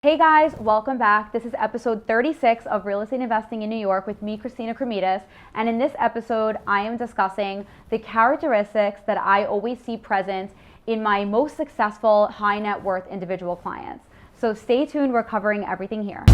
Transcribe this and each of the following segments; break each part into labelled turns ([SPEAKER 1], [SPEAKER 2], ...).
[SPEAKER 1] Hey guys, welcome back. This is episode 36 of Real Estate Investing in New York with me, Christina.Kremidas. And in this episode, I am discussing the characteristics that I always see present in my most successful high net worth individual clients. So stay tuned, we're covering everything here.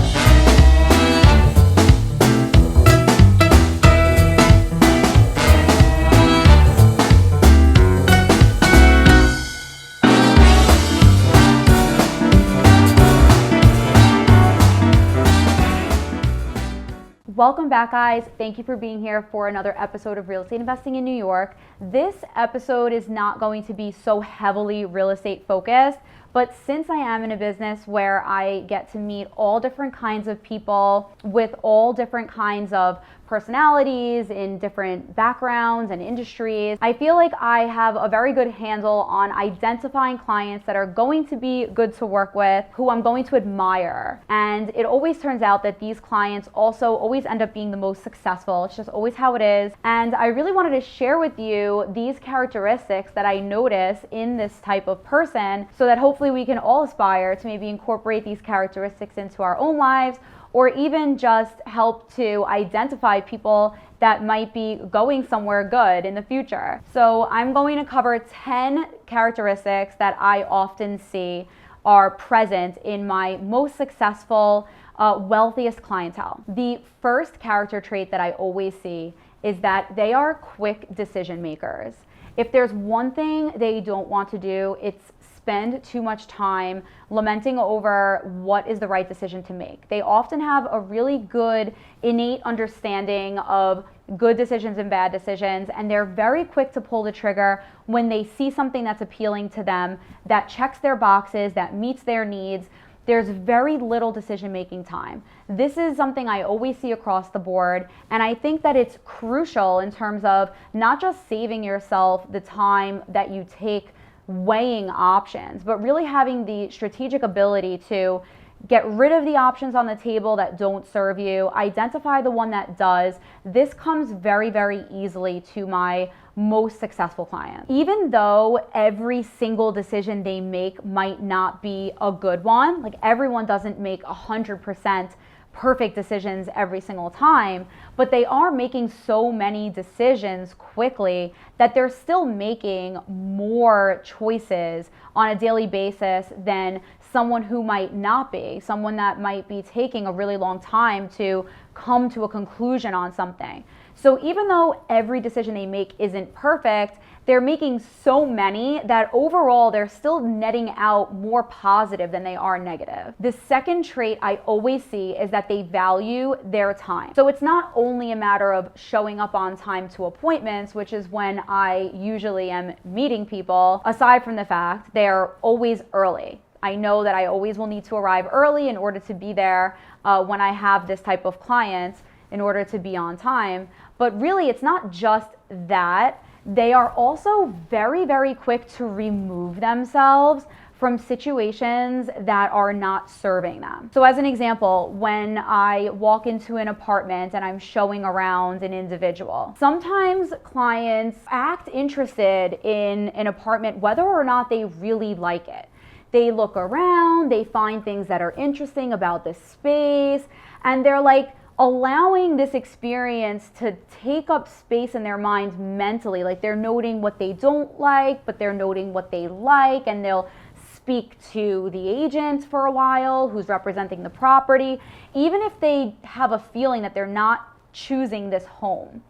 [SPEAKER 1] Welcome back, guys. Thank you for being here for another episode of Real Estate Investing in New York. This episode is not going to be so heavily real estate focused, but since I am in a business where I get to meet all different kinds of people with all different kinds of personalities in different backgrounds and industries, I feel like I have a very good handle on identifying clients that are going to be good to work with, who I'm going to admire. And it always turns out that these clients also always end up being the most successful. It's just always how it is. And I really wanted to share with you these characteristics that I notice in this type of person so that hopefully we can all aspire to maybe incorporate these characteristics into our own lives, or even just help to identify people that might be going somewhere good in the future. So I'm going to cover 10 characteristics that I often see are present in my most successful, wealthiest clientele. The first character trait that I always see is that they are quick decision makers. If there's one thing they don't want to do, it's spend too much time lamenting over what is the right decision to make. They often have a really good innate understanding of good decisions and bad decisions, and they're very quick to pull the trigger when they see something that's appealing to them, that checks their boxes, that meets their needs. There's very little decision-making time. This is something I always see across the board, and I think that it's crucial in terms of not just saving yourself the time that you take weighing options, but really having the strategic ability to get rid of the options on the table that don't serve you, identify the one that does. This comes very, very easily to my most successful clients. Even though every single decision they make might not be a good one, like everyone doesn't make 100% perfect decisions every single time, but they are making so many decisions quickly that they're still making more choices on a daily basis than someone who might not be, someone that might be taking a really long time to come to a conclusion on something. So even though every decision they make isn't perfect, they're making so many that overall they're still netting out more positive than they are negative. The second trait I always see is that they value their time. So it's not only a matter of showing up on time to appointments, which is when I usually am meeting people. Aside from the fact they're always early. I know that I always will need to arrive early in order to be there when I have this type of client in order to be on time. But really, it's not just that. They are also very, very quick to remove themselves from situations that are not serving them. So as an example, when I walk into an apartment and I'm showing around an individual, sometimes clients act interested in an apartment whether or not they really like it. They look around, they find things that are interesting about the space, and they're like, allowing this experience to take up space in their minds mentally. Like they're noting what they don't like, but they're noting what they like, and they'll speak to the agent for a while who's representing the property, even if they have a feeling that they're not choosing this home.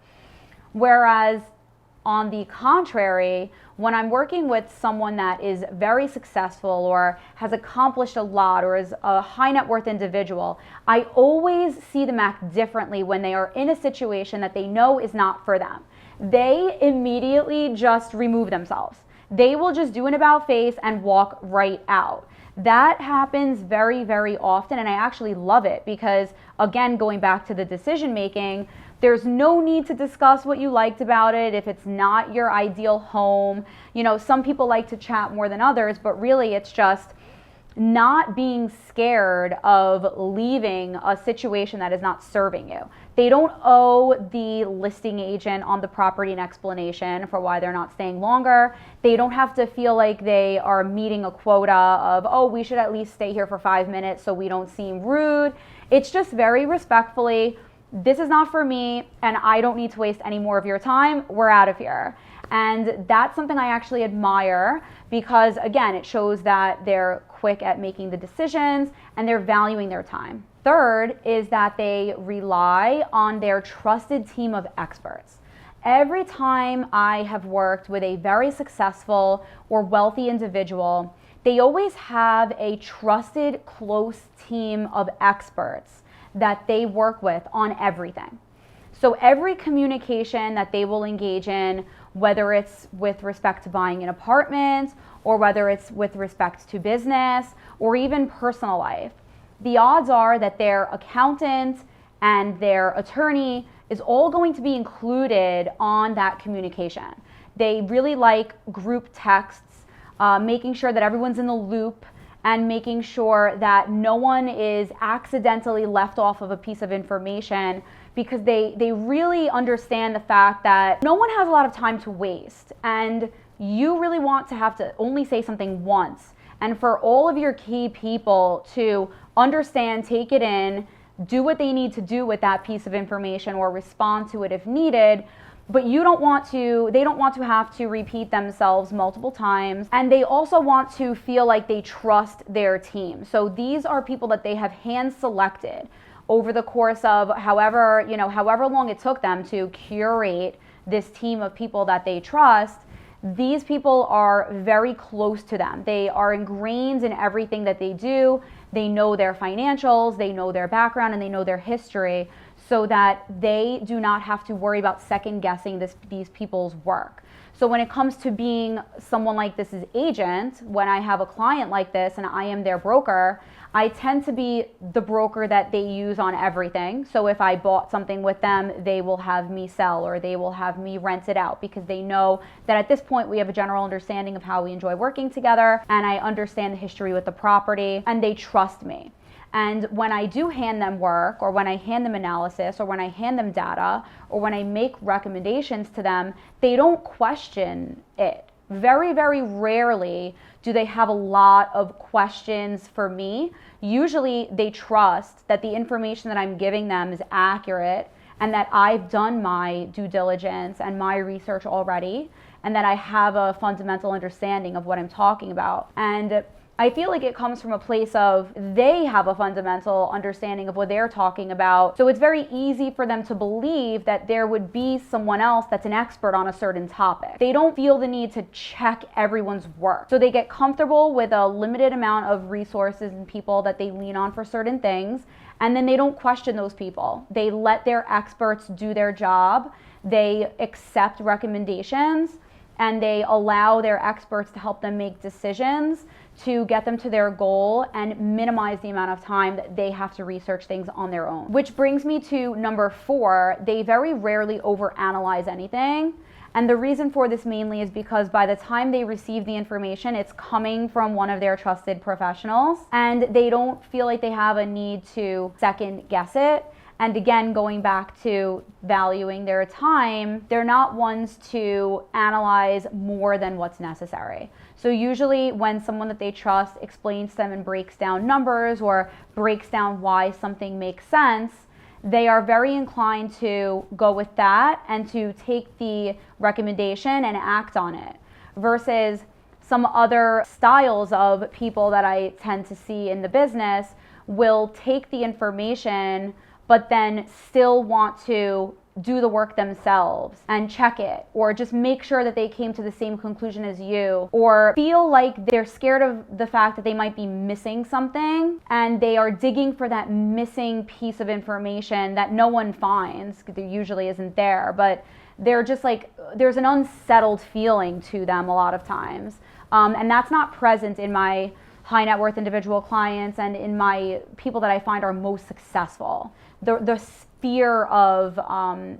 [SPEAKER 1] Whereas on the contrary, when I'm working with someone that is very successful or has accomplished a lot or is a high net worth individual, I always see them act differently when they are in a situation that they know is not for them. They immediately just remove themselves. They will just do an about face and walk right out. That happens very, very often, and I actually love it because, again, going back to the decision making, there's no need to discuss what you liked about it if it's not your ideal home. You know, some people like to chat more than others, but really it's just, not being scared of leaving a situation that is not serving you. They don't owe the listing agent on the property an explanation for why they're not staying longer. They don't have to feel like they are meeting a quota of, oh, we should at least stay here for 5 minutes so we don't seem rude. It's just very respectfully, this is not for me and I don't need to waste any more of your time. We're out of here. And that's something I actually admire because, again, it shows that they're quick at making the decisions and they're valuing their time. Third is that they rely on their trusted team of experts. Every time I have worked with a very successful or wealthy individual, they always have a trusted, close team of experts that they work with on everything. So every communication that they will engage in, whether it's with respect to buying an apartment or whether it's with respect to business or even personal life, the odds are that their accountant and their attorney is all going to be included on that communication. They really like group texts, making sure that everyone's in the loop and making sure that no one is accidentally left off of a piece of information, because they really understand the fact that no one has a lot of time to waste and you really want to have to only say something once. And for all of your key people to understand, take it in, do what they need to do with that piece of information or respond to it if needed, but they don't want to have to repeat themselves multiple times. And they also want to feel like they trust their team. So these are people that they have hand selected over the course of however long it took them to curate this team of people that they trust. These people are very close to them. They are ingrained in everything that they do. They know their financials, they know their background, and they know their history, so that they do not have to worry about second guessing these people's work. So when it comes to being someone like this as agent, when I have a client like this and I am their broker, I tend to be the broker that they use on everything. So if I bought something with them, they will have me sell or they will have me rent it out, because they know that at this point we have a general understanding of how we enjoy working together and I understand the history with the property and they trust me. And when I do hand them work, or when I hand them analysis, or when I hand them data, or when I make recommendations to them, they don't question it. Very, very rarely do they have a lot of questions for me. Usually they trust that the information that I'm giving them is accurate and that I've done my due diligence and my research already, and that I have a fundamental understanding of what I'm talking about. And I feel like it comes from a place of they have a fundamental understanding of what they're talking about. So it's very easy for them to believe that there would be someone else that's an expert on a certain topic. They don't feel the need to check everyone's work. So they get comfortable with a limited amount of resources and people that they lean on for certain things. And then they don't question those people. They let their experts do their job. They accept recommendations and they allow their experts to help them make decisions to get them to their goal and minimize the amount of time that they have to research things on their own. Which brings me to number 4, they very rarely overanalyze anything. And the reason for this mainly is because by the time they receive the information, it's coming from one of their trusted professionals and they don't feel like they have a need to second guess it. And again, going back to valuing their time, they're not ones to analyze more than what's necessary. So usually when someone that they trust explains to them and breaks down numbers or breaks down why something makes sense, they are very inclined to go with that and to take the recommendation and act on it, versus some other styles of people that I tend to see in the business will take the information but then still want to do the work themselves and check it, or just make sure that they came to the same conclusion as you, or feel like they're scared of the fact that they might be missing something and they are digging for that missing piece of information that no one finds, because there usually isn't there, but they're just like, there's an unsettled feeling to them a lot of times. And that's not present in my high net worth individual clients and in my people that I find are most successful. The fear of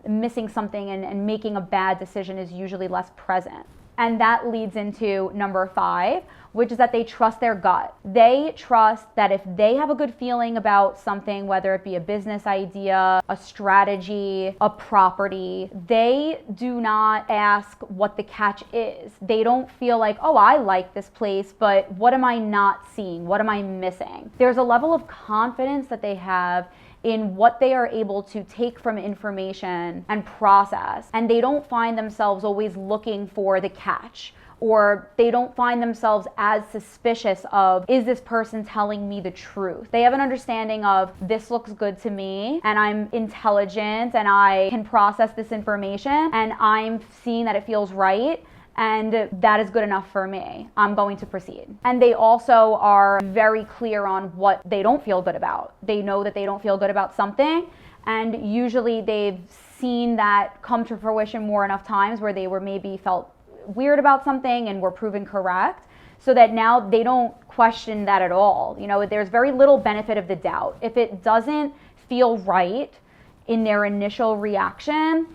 [SPEAKER 1] missing something and making a bad decision is usually less present. And that leads into number 5, which is that they trust their gut. They trust that if they have a good feeling about something, whether it be a business idea, a strategy, a property, they do not ask what the catch is. They don't feel like, oh, I like this place, but what am I not seeing? What am I missing? There's a level of confidence that they have in what they are able to take from information and process. And they don't find themselves always looking for the catch, or they don't find themselves as suspicious of, is this person telling me the truth? They have an understanding of, this looks good to me, and I'm intelligent, and I can process this information, and I'm seeing that it feels right, and that is good enough for me. I'm going to proceed. And they also are very clear on what they don't feel good about. They know that they don't feel good about something, and usually they've seen that come to fruition more enough times where they were maybe felt weird about something and were proven correct, so that now they don't question that at all. You know, there's very little benefit of the doubt. If it doesn't feel right in their initial reaction,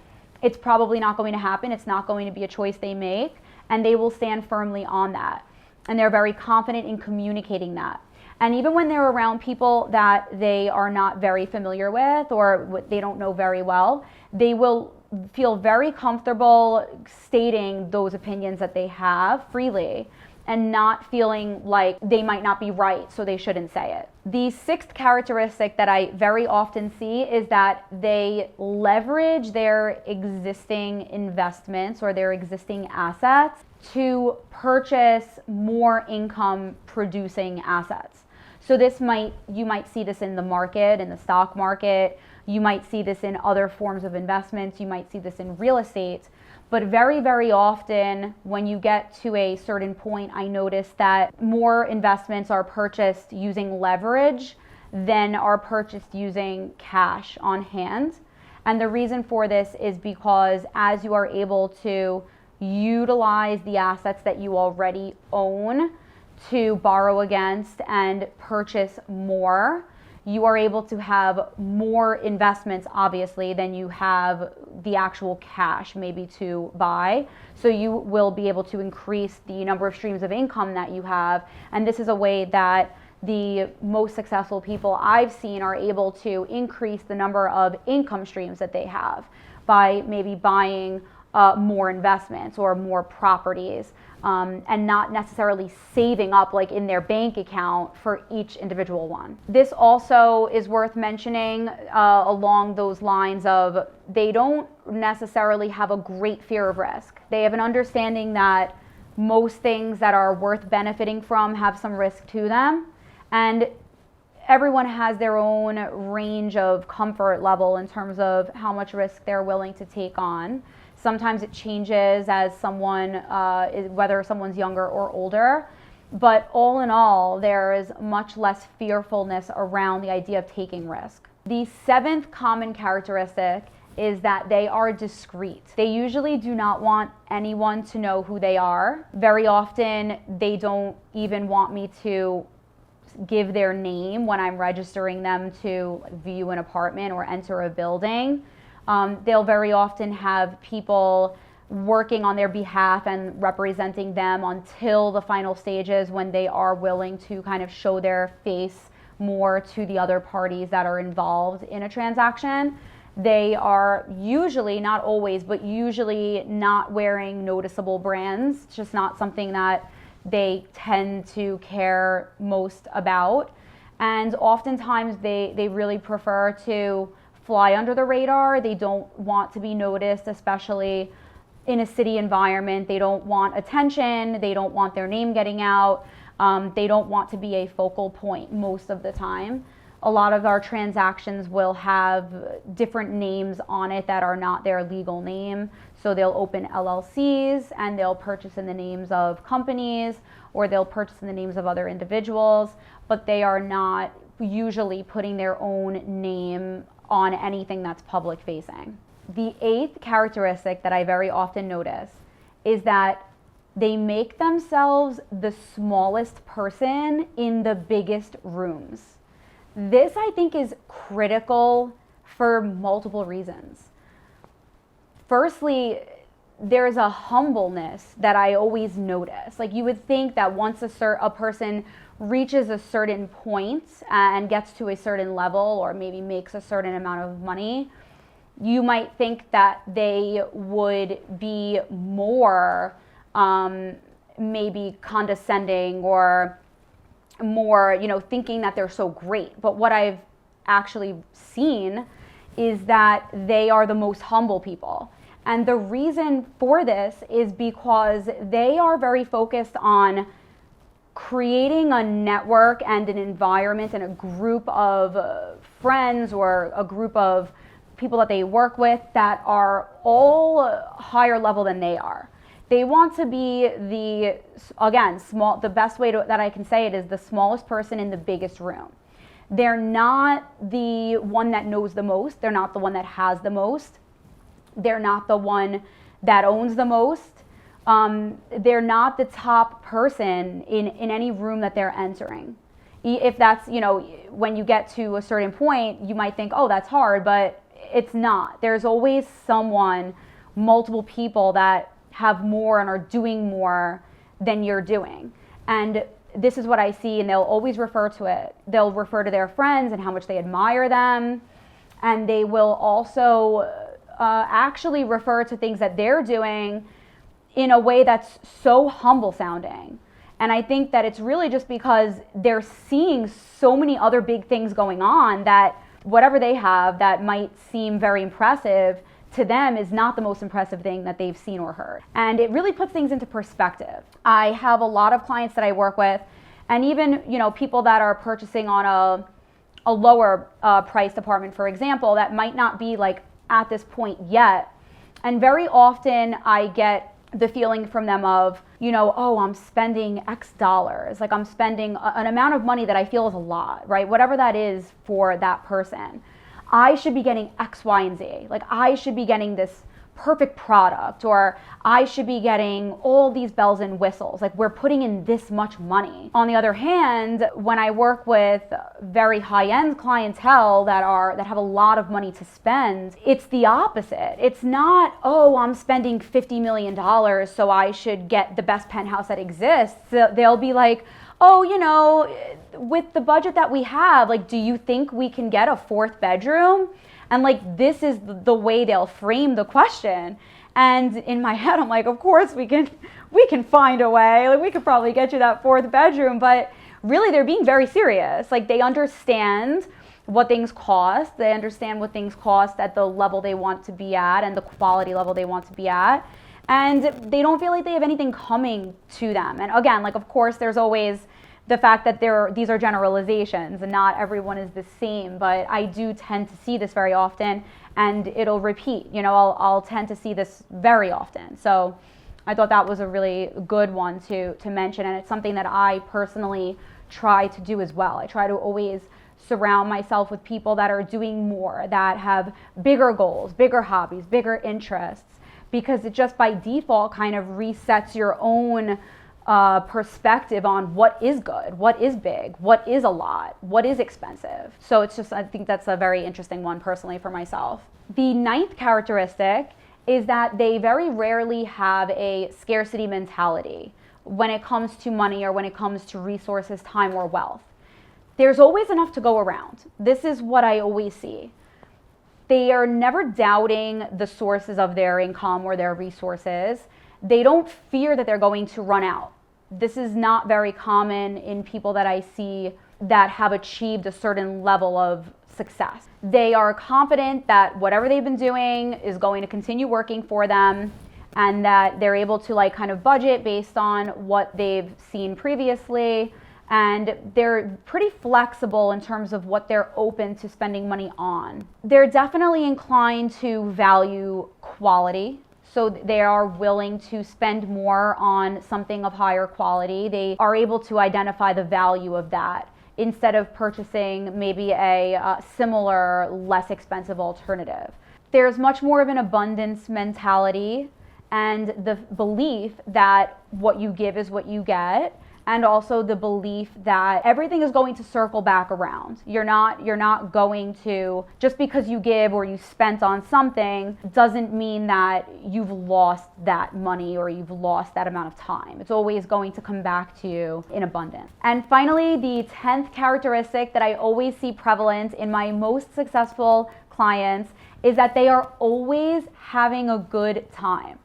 [SPEAKER 1] it's probably not going to happen. It's not going to be a choice they make, and they will stand firmly on that. And they're very confident in communicating that. And even when they're around people that they are not very familiar with or they don't know very well, they will feel very comfortable stating those opinions that they have freely and not feeling like they might not be right, so they shouldn't say it. The sixth characteristic that I very often see is that they leverage their existing investments or their existing assets to purchase more income producing assets. So you might see this in the market, in the stock market. You might see this in other forms of investments. You might see this in real estate. But very, very often when you get to a certain point, I notice that more investments are purchased using leverage than are purchased using cash on hand. And the reason for this is because as you are able to utilize the assets that you already own to borrow against and purchase more, you are able to have more investments, obviously, than you have the actual cash maybe to buy. So you will be able to increase the number of streams of income that you have. And this is a way that the most successful people I've seen are able to increase the number of income streams that they have by maybe buying more investments or more properties, and not necessarily saving up like in their bank account for each individual one. This also is worth mentioning along those lines of they don't necessarily have a great fear of risk. They have an understanding that most things that are worth benefiting from have some risk to them, and everyone has their own range of comfort level in terms of how much risk they're willing to take on. Sometimes it changes as whether someone's younger or older, but all in all, there is much less fearfulness around the idea of taking risk. The seventh common characteristic is that they are discreet. They usually do not want anyone to know who they are. Very often, they don't even want me to give their name when I'm registering them to view an apartment or enter a building. They'll very often have people working on their behalf and representing them until the final stages when they are willing to kind of show their face more to the other parties that are involved in a transaction. They are usually, not always, but usually not wearing noticeable brands. It's just not something that they tend to care most about. And oftentimes they really prefer to fly under the radar. They don't want to be noticed, especially in a city environment. They don't want attention. They don't want their name getting out. They don't want to be a focal point most of the time. A lot of our transactions will have different names on it that are not their legal name. So they'll open LLCs and they'll purchase in the names of companies, or they'll purchase in the names of other individuals, but they are not usually putting their own name on anything that's public facing. The eighth characteristic that I very often notice is that they make themselves the smallest person in the biggest rooms. This, I think, is critical for multiple reasons. Firstly, there's a humbleness that I always notice. Like, you would think that once a person reaches a certain point and gets to a certain level, or maybe makes a certain amount of money, you might think that they would be more maybe condescending, or more, thinking that they're so great. But what I've actually seen is that they are the most humble people. And the reason for this is because they are very focused on creating a network and an environment and a group of friends, or a group of people that they work with, that are all higher level than they are. They want to be the best way that I can say it is the smallest person in the biggest room. They're not the one that knows the most. They're not the one that has the most. They're not the one that owns the most. They're not the top person in any room that they're entering. If that's, when you get to a certain point, you might think, oh, that's hard, but it's not. There's always multiple people that have more and are doing more than you're doing. And this is what I see, and they'll always refer to it. They'll refer to their friends and how much they admire them. And they will also actually refer to things that they're doing in a way that's so humble sounding. And I think that it's really just because they're seeing so many other big things going on, that whatever they have that might seem very impressive to them is not the most impressive thing that they've seen or heard. And it really puts things into perspective. I have a lot of clients that I work with, and even people that are purchasing on a lower priced apartment, for example, that might not be like at this point yet. And very often I get the feeling from them of, oh, I'm spending X dollars. Like, I'm spending an amount of money that I feel is a lot, right? Whatever that is for that person. I should be getting X, Y, and Z. Like, I should be getting this perfect product, or I should be getting all these bells and whistles. Like, we're putting in this much money. On the other hand, when I work with very high-end clientele that have a lot of money to spend, it's the opposite. It's not, oh, I'm spending $50 million, so I should get the best penthouse that exists. They'll be like, oh, with the budget that we have, like, do you think we can get a 4th bedroom? And like, this is the way they'll frame the question. And in my head, I'm like, of course we can find a way. Like, we could probably get you that 4th bedroom. But really, they're being very serious. Like, they understand what things cost. They understand what things cost at the level they want to be at and the quality level they want to be at. And they don't feel like they have anything coming to them. And again, like, of course, there's always the fact that these are generalizations and not everyone is the same, but I do tend to see this very often, and it'll repeat. I'll tend to see this very often. So I thought that was a really good one to mention, and it's something that I personally try to do as well. I try to always surround myself with people that are doing more, that have bigger goals, bigger hobbies, bigger interests, because it just by default kind of resets your own perspective on what is good, what is big, what is a lot, what is expensive. So I think that's a very interesting one personally for myself. The 9th characteristic is that they very rarely have a scarcity mentality when it comes to money, or when it comes to resources, time, or wealth. There's always enough to go around. This is what I always see. They are never doubting the sources of their income or their resources. They don't fear that they're going to run out. This is not very common in people that I see that have achieved a certain level of success. They are confident that whatever they've been doing is going to continue working for them, and that they're able to kind of budget based on what they've seen previously. And they're pretty flexible in terms of what they're open to spending money on. They're definitely inclined to value quality. So they are willing to spend more on something of higher quality. They are able to identify the value of that instead of purchasing maybe a similar, less expensive alternative. There's much more of an abundance mentality, and the belief that what you give is what you get, and also the belief that everything is going to circle back around. You're not going to, just because you give or you spent on something doesn't mean that you've lost that money or you've lost that amount of time. It's always going to come back to you in abundance. And finally, the 10th characteristic that I always see prevalent in my most successful clients is that they are always having a good time.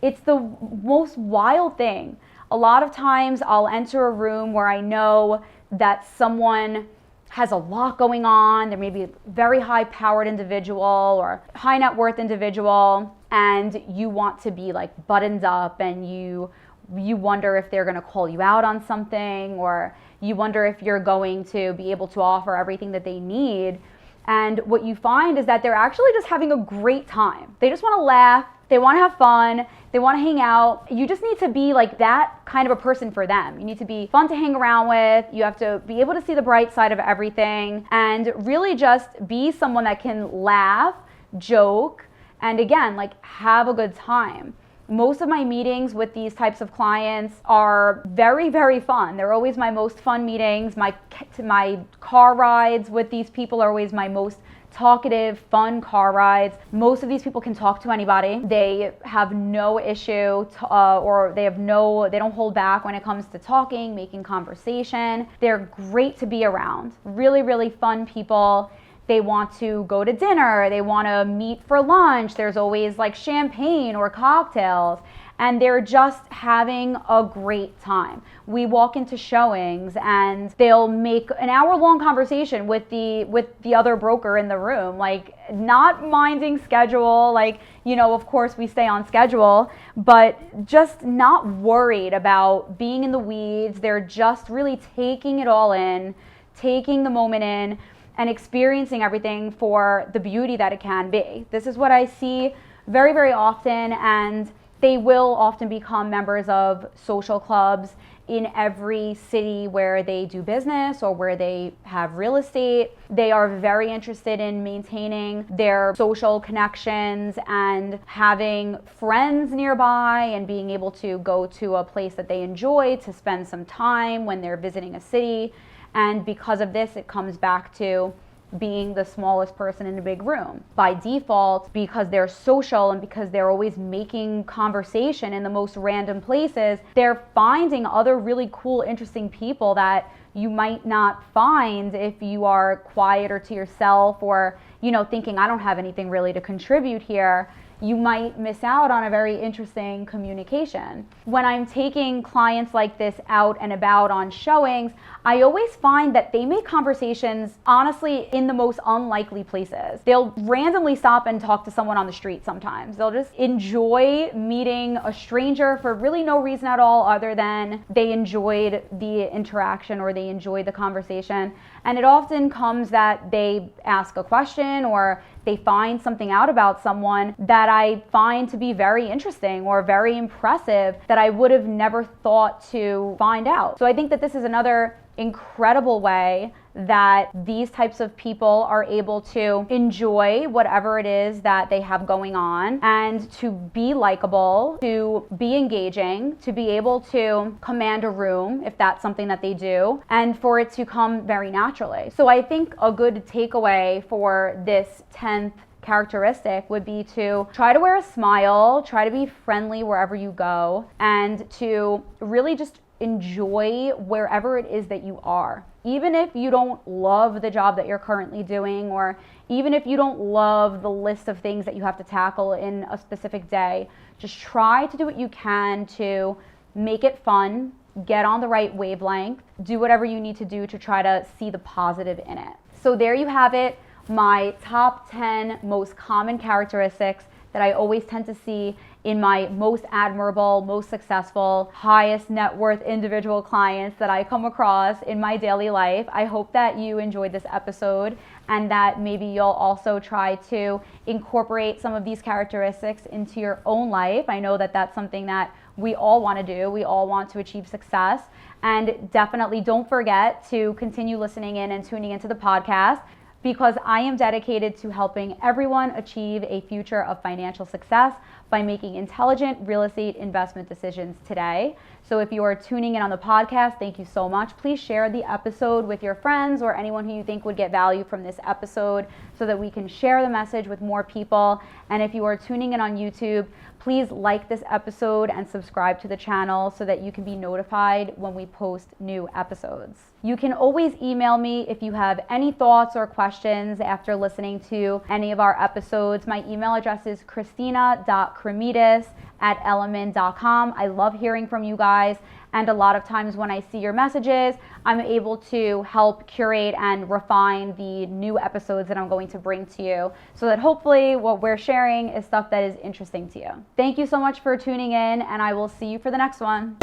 [SPEAKER 1] It's the most wild thing. A lot of times I'll enter a room where I know that someone has a lot going on. There may be a very high powered individual or high net worth individual, and you want to be like buttoned up, and you wonder if they're going to call you out on something, or you wonder if you're going to be able to offer everything that they need. And what you find is that they're actually just having a great time. They just want to laugh. They want to have fun. They want to hang out. You just need to be like that kind of a person for them. You need to be fun to hang around with. You have to be able to see the bright side of everything and really just be someone that can laugh, joke, and again, like have a good time. Most of my meetings with these types of clients are very, very fun. They're always my most fun meetings. My car rides with these people are always my most talkative, fun car rides. Most of these people can talk to anybody. They have no issue or they don't hold back when it comes to talking, making conversation. They're great to be around. Really, really fun people. They want to go to dinner. They want to meet for lunch. There's always like champagne or cocktails. And they're just having a great time. We walk into showings and they'll make an hour-long conversation with the other broker in the room, like not minding schedule, like, you know, of course we stay on schedule, but just not worried about being in the weeds. They're just really taking it all in, taking the moment in, and experiencing everything for the beauty that it can be. This is what I see very, very often, and they will often become members of social clubs in every city where they do business or where they have real estate. They are very interested in maintaining their social connections and having friends nearby and being able to go to a place that they enjoy to spend some time when they're visiting a city. And because of this, it comes back to being the smallest person in a big room. By default, because they're social and because they're always making conversation in the most random places, they're finding other really cool, interesting people that you might not find if you are quiet or to yourself or, you know, thinking I don't have anything really to contribute here. You might miss out on a very interesting communication. When I'm taking clients like this out and about on showings, I always find that they make conversations, honestly, in the most unlikely places. They'll randomly stop and talk to someone on the street sometimes. They'll just enjoy meeting a stranger for really no reason at all other than they enjoyed the interaction or they enjoyed the conversation. And it often comes that they ask a question or they find something out about someone that I find to be very interesting or very impressive that I would have never thought to find out. So I think that this is another incredible way that these types of people are able to enjoy whatever it is that they have going on and to be likable, to be engaging, to be able to command a room if that's something that they do, and for it to come very naturally. So I think a good takeaway for this 10th characteristic would be to try to wear a smile, try to be friendly wherever you go, and to really just enjoy wherever it is that you are. Even if you don't love the job that you're currently doing, or even if you don't love the list of things that you have to tackle in a specific day, just try to do what you can to make it fun, get on the right wavelength, do whatever you need to do to try to see the positive in it. So there you have it, my top 10 most common characteristics that I always tend to see in my most admirable, most successful, highest net worth individual clients that I come across in my daily life. I hope that you enjoyed this episode and that maybe you'll also try to incorporate some of these characteristics into your own life. I know that that's something that we all want to do. We all want to achieve success. And definitely don't forget to continue listening in and tuning into the podcast, because I am dedicated to helping everyone achieve a future of financial success by making intelligent real estate investment decisions today. So if you are tuning in on the podcast, thank you so much. Please share the episode with your friends or anyone who you think would get value from this episode so that we can share the message with more people. And if you are tuning in on YouTube, please like this episode and subscribe to the channel so that you can be notified when we post new episodes. You can always email me if you have any thoughts or questions after listening to any of our episodes. My email address is christina.kremidas@element.com. I love hearing from you guys, and a lot of times when I see your messages, I'm able to help curate and refine the new episodes that I'm going to bring to you so that hopefully what we're sharing is stuff that is interesting to you. Thank you so much for tuning in, and I will see you for the next one.